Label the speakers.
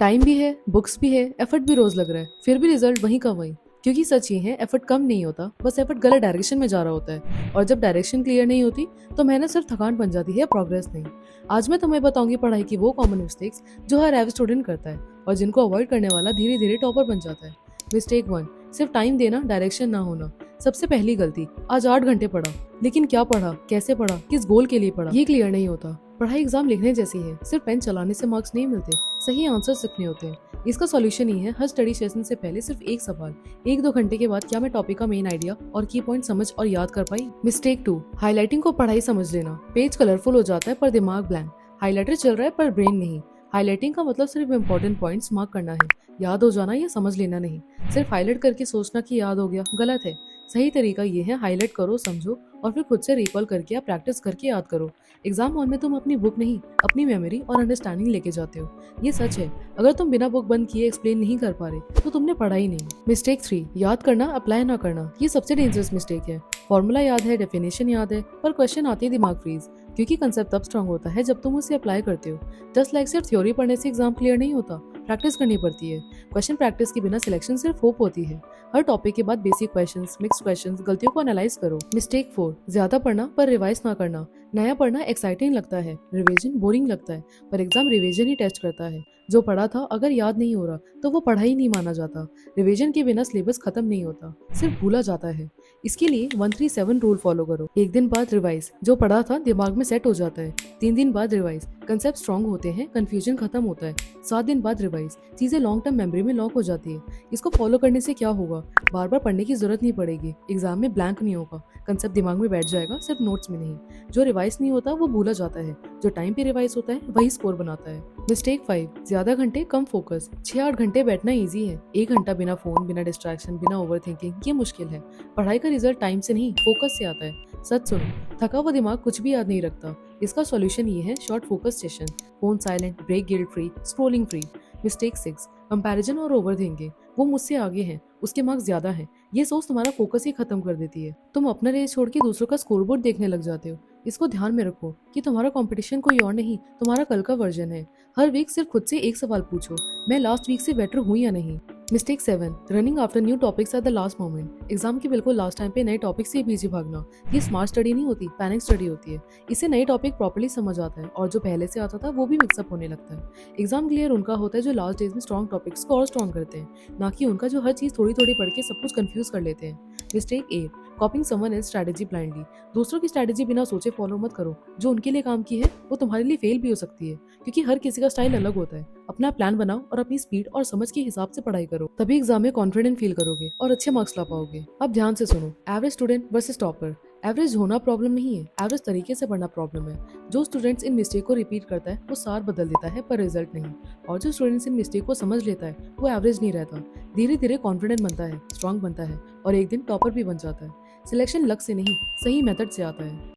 Speaker 1: Time भी है, books भी है, एफर्ट भी रोज लग रहा है, फिर भी रिजल्ट वहीं का वहीं। क्योंकि सच ये है, एफर्ट कम नहीं होता, बस एफर्ट गलत डायरेक्शन में जा रहा होता है। और जब डायरेक्शन क्लियर नहीं होती तो मेहनत सिर्फ थकान बन जाती है, प्रोग्रेस नहीं। आज मैं तुम्हें बताऊंगी पढ़ाई की वो कॉमन मिस्टेक्स जो हर एवरेज स्टूडेंट करता है और जिनको अवॉइड करने वाला धीरे धीरे टॉपर बन जाता है। मिस्टेक 1, सिर्फ टाइम देना, डायरेक्शन ना होना। सबसे पहली गलती, आज 8 घंटे पढ़ा, लेकिन क्या पढ़ा, कैसे पढ़ा, किस गोल के लिए पढ़ा, ये क्लियर नहीं होता। पढ़ाई एग्जाम लिखने जैसी है, सिर्फ पेन चलाने से मार्क्स नहीं मिलते, सही आंसर सीखने होते हैं। इसका सॉल्यूशन ये है, हर स्टडी सेशन से पहले सिर्फ एक सवाल, 1-2 घंटे के बाद क्या मैं टॉपिक का मेन आइडिया और की पॉइंट समझ और याद कर पाई। मिस्टेक 2, हाईलाइटिंग को पढ़ाई समझ लेना। पेज कलरफुल हो जाता है पर दिमाग ब्लैंक। हाईलाइटर चल रहा है पर ब्रेन नहीं। हाईलाइटिंग का मतलब सिर्फ इम्पोर्टेंट पॉइंट्स मार्क करना है, याद हो जाना या समझ लेना नहीं। सिर्फ हाईलाइट करके सोचना कि याद हो गया, गलत है। सही तरीका ये है, हाईलाइट करो, समझो और फिर खुद से रिकॉल करके या प्रैक्टिस करके याद करो। एग्जाम हॉल में तुम अपनी बुक नहीं, अपनी मेमोरी और अंडरस्टैंडिंग लेके जाते हो। ये सच है, अगर तुम बिना बुक बंद किए एक्सप्लेन नहीं कर पा रहे तो तुमने पढ़ा ही नहीं। मिस्टेक 3, याद करना अप्लाई ना करना। ये सबसे डेंजरस मिस्टेक है। फॉर्मूला याद है, डेफिनेशन याद है, पर क्वेश्चन आते ही दिमाग फ्रीज। क्योंकि कंसेप्ट तब स्ट्रांग होता है जब तुम उसे अप्लाई करते हो। जस्ट लाइक सिर्फ थ्योरी पढ़ने से एग्जाम क्लियर नहीं होता, प्रैक्टिस करनी पड़ती है। क्वेश्चन प्रैक्टिस के बिना सिलेक्शन सिर्फ होप होती है। हर टॉपिक के बाद बेसिक क्वेश्चंस, मिक्स क्वेश्चंस, गलतियों को एनालाइज करो। मिस्टेक 4, ज्यादा पढ़ना पर रिवाइज ना करना। नया पढ़ना एक्साइटिंग लगता है, रिवीजन बोरिंग लगता है, पर एग्जाम रिवीजन ही टेस्ट करता है। जो पढ़ा था अगर याद नहीं हो रहा तो वो पढ़ा ही नहीं माना जाता। रिवीजन के बिना सिलेबस खत्म नहीं होता, सिर्फ भूला जाता है। इसके लिए 137 रूल फॉलो करो। एक दिन बाद रिवाइज, जो पढ़ा था दिमाग में सेट हो जाता है। 3 दिन बाद रिवाइज, कंसेप्ट स्ट्रांग होते हैं, कंफ्यूजन खत्म होता है। 7 दिन बाद रिवाइज, चीजें लॉन्ग टर्म मेमोरी में लॉक हो जाती है। इसको फॉलो करने से क्या होगा, बार बार पढ़ने की जरूरत नहीं पड़ेगी, एग्जाम में ब्लैंक नहीं होगा, कंसेप्ट दिमाग में बैठ जाएगा, सिर्फ नोट्स में नहीं। जो रिवाइज नहीं होता वो भूला जाता है, जो टाइम पे रिवाइज होता है वही स्कोर बनाता है। मिस्टेक 5, ज्यादा घंटे कम फोकस। 6-8 घंटे बैठना इजी है, 1 घंटा बिना फोन, बिना डिस्ट्रैक्शन, बिना ओवर थिंकिंग ये मुश्किल है। पढ़ाई का रिजल्ट टाइम से नहीं, फोकस से आता है। सच सुनो, थका हुआ दिमाग कुछ भी याद नहीं रखता। इसका सॉल्यूशन ये है, short focus session, phone silent, break guilt free, scrolling free. Mistake 6, comparison और ओवर थिंकिंग। वो मुझसे आगे हैं, उसके मार्क्स ज्यादा हैं, ये सोच तुम्हारा फोकस ही खत्म कर देती है। तुम अपना रेस छोड़ के दूसरों का स्कोरबोर्ड देखने लग जाते हो। इसको ध्यान में रखो कि तुम्हारा कंपटीशन कोई और नहीं, तुम्हारा कल का वर्जन है। हर वीक सिर्फ खुद से एक सवाल पूछो, मैं लास्ट वीक से बेटर हूँ या नहीं। Mistake 7, running after new topics at the last moment. Exam के बिल्कुल लास्ट टाइम पे नए टॉपिक से पीछे भागना, ये स्मार्ट स्टडी नहीं होती, पैनिक स्टडी होती है। इससे नए टॉपिक प्रॉपर्ली समझ आता है और जो पहले से आता था वो भी मिक्सअप होने लगता है। एग्जाम क्लियर उनका होता है जो लास्ट डेज में स्ट्रॉन्ग टॉपिक्स को और स्ट्रॉन्ग करते हैं, ना कि उनका जो हर चीज थोड़ी थोड़ी पढ़ के सब कुछ कंफ्यूज कर लेते हैं। Mistake 8, कॉपिंग someone else strategy blindly. दूसरों की स्ट्रेटेजी बिना सोचे फॉलो मत करो, जो उनके लिए काम की है वो तुम्हारे लिए फेल भी हो सकती है। क्योंकि हर किसी का स्टाइल अलग होता है। अपना प्लान बनाओ और अपनी स्पीड और समझ के हिसाब से पढ़ाई करो, तभी एग्जाम में कॉन्फिडेंट फील करोगे और अच्छे मार्क्स ला पाओगे। अब ध्यान से सुनो, average student versus topper. Average होना प्रॉब्लम नहीं है, एवरेज तरीके से पढ़ना प्रॉब्लम है। जो स्टूडेंट्स इन मिस्टेक को रिपीट करता है वो सार बदल देता है पर रिजल्ट नहीं। और जो स्टूडेंट्स इन मिस्टेक को समझ लेता है वो एवरेज नहीं रहता, धीरे धीरे कॉन्फिडेंट बनता है, स्ट्रांग बनता है और एक दिन टॉपर भी बन जाता है। सिलेक्शन लक से नहीं, सही मेथड से आता है।